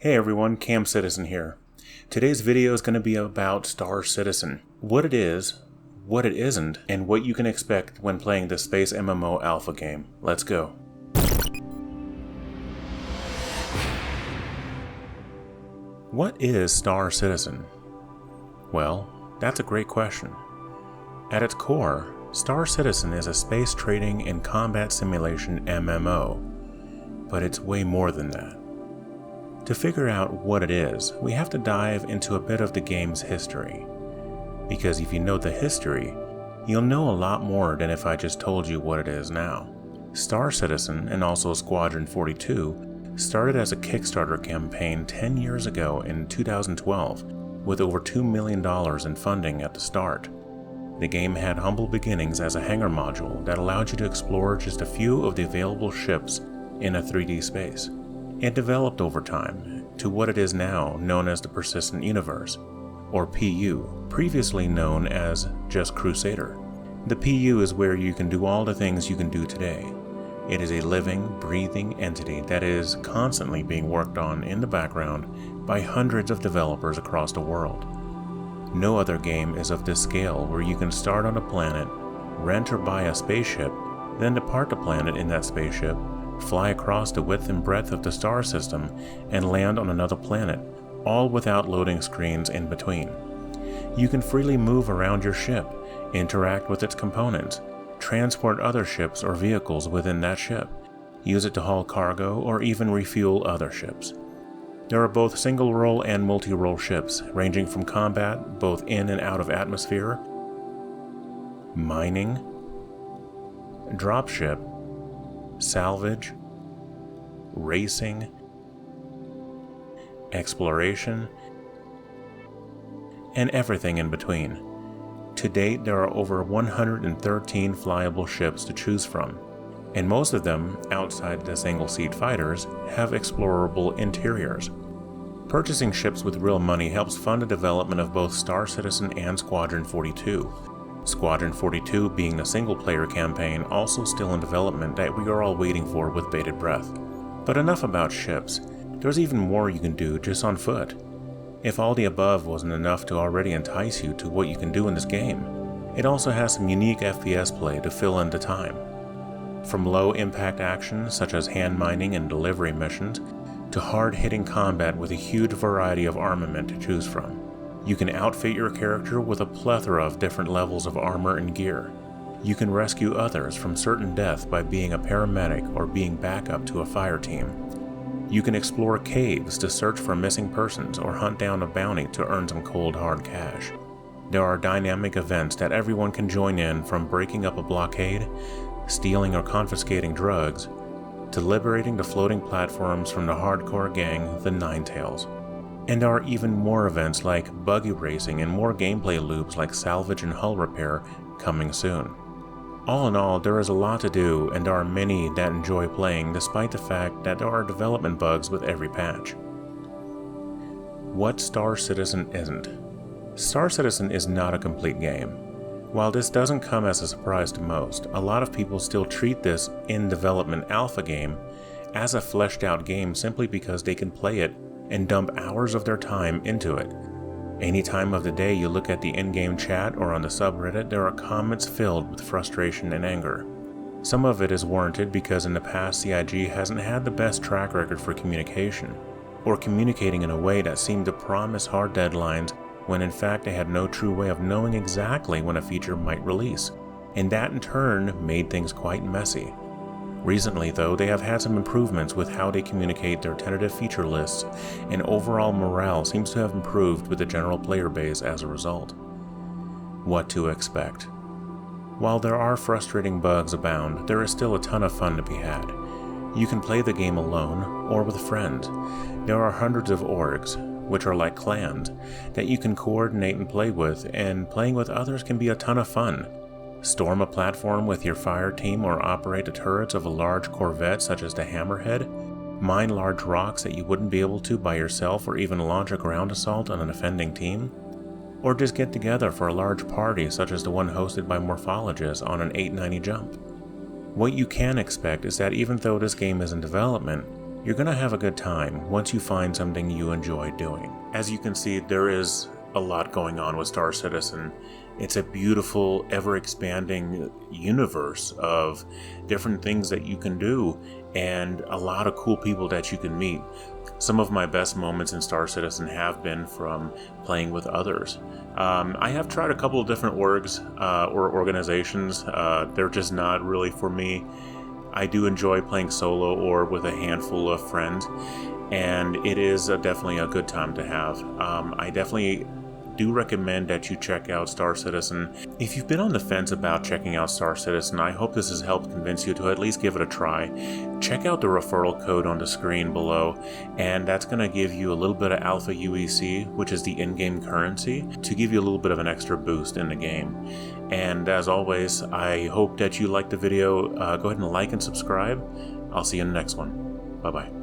Hey everyone, Cam Citizen here. Today's video is going to be about Star Citizen. What it is, what it isn't, and what you can expect when playing the space MMO alpha game. Let's go. What is Star Citizen? Well, that's a great question. At its core, Star Citizen is a space trading and combat simulation MMO, but it's way more than that. To figure out what it is, we have to dive into a bit of the game's history. Because if you know the history, you'll know a lot more than if I just told you what it is now. Star Citizen, and also Squadron 42, started as a Kickstarter campaign 10 years ago in 2012, with over $2 million in funding at the start. The game had humble beginnings as a hangar module that allowed you to explore just a few of the available ships in a 3D space. It developed over time to what it is now known as the Persistent Universe, or PU, previously known as just Crusader. The PU is where you can do all the things you can do today. It is a living, breathing entity that is constantly being worked on in the background by hundreds of developers across the world. No other game is of this scale where you can start on a planet, rent or buy a spaceship, then depart the planet in that spaceship, fly across the width and breadth of the star system, and land on another planet, all without loading screens in between. You can freely move around your ship, interact with its components, transport other ships or vehicles within that ship, use it to haul cargo, or even refuel other ships. There are both single-role and multi-role ships, ranging from combat, both in and out of atmosphere, mining, dropship, salvage, racing, exploration, and everything in between. To date, there are over 113 flyable ships to choose from, and most of them, outside the single-seat fighters, have explorable interiors. Purchasing ships with real money helps fund the development of both Star Citizen and Squadron 42. Squadron 42 being the single-player campaign also still in development that we are all waiting for with bated breath. But enough about ships. There's even more you can do just on foot. If all the above wasn't enough to already entice you to what you can do in this game, it also has some unique FPS play to fill in the time. From low-impact action such as hand mining and delivery missions, to hard-hitting combat with a huge variety of armament to choose from. You can outfit your character with a plethora of different levels of armor and gear. You can rescue others from certain death by being a paramedic or being backup to a fire team. You can explore caves to search for missing persons or hunt down a bounty to earn some cold hard cash. There are dynamic events that everyone can join in, from breaking up a blockade, stealing or confiscating drugs, to liberating the floating platforms from the hardcore gang, the Ninetales. And there are even more events like buggy racing and more gameplay loops like salvage and hull repair coming soon. All in all, there is a lot to do, and there are many that enjoy playing despite the fact that there are development bugs with every patch. What Star Citizen isn't. Star Citizen is not a complete game. While this doesn't come as a surprise to most, a lot of people still treat this in-development alpha game as a fleshed-out game simply because they can play it and dump hours of their time into it. Any time of the day you look at the in-game chat or on the subreddit, there are comments filled with frustration and anger. Some of it is warranted because in the past CIG hasn't had the best track record for communication, or communicating in a way that seemed to promise hard deadlines when in fact they had no true way of knowing exactly when a feature might release, and that in turn made things quite messy. Recently though, they have had some improvements with how they communicate their tentative feature lists, and overall morale seems to have improved with the general player base as a result. What to expect? While there are frustrating bugs abound, there is still a ton of fun to be had. You can play the game alone or with friends. There are hundreds of orgs, which are like clans, that you can coordinate and play with, and playing with others can be a ton of fun. Storm a platform with your fire team or operate the turrets of a large corvette such as the Hammerhead, mine large rocks that you wouldn't be able to by yourself, or even launch a ground assault on an offending team, or just get together for a large party such as the one hosted by Morphologists on an 890 jump. What you can expect is that even though this game is in development, you're going to have a good time once you find something you enjoy doing. As you can see, there is a lot going on with Star Citizen. It's a beautiful, ever-expanding universe of different things that you can do and a lot of cool people that you can meet. Some of my best moments in Star Citizen have been from playing with others. I have tried a couple of different orgs or organizations. They're just not really for me. I do enjoy playing solo or with a handful of friends, and it is definitely a good time to have. I definitely do recommend that you check out Star Citizen. If you've been on the fence about checking out Star Citizen, I hope this has helped convince you to at least give it a try. Check out the referral code on the screen below, and that's going to give you a little bit of alpha UEC, which is the in-game currency, to give you a little bit of an extra boost in the game. And as always, I hope that you liked the video. Go ahead and like and subscribe. I'll see you in the next one. Bye-bye.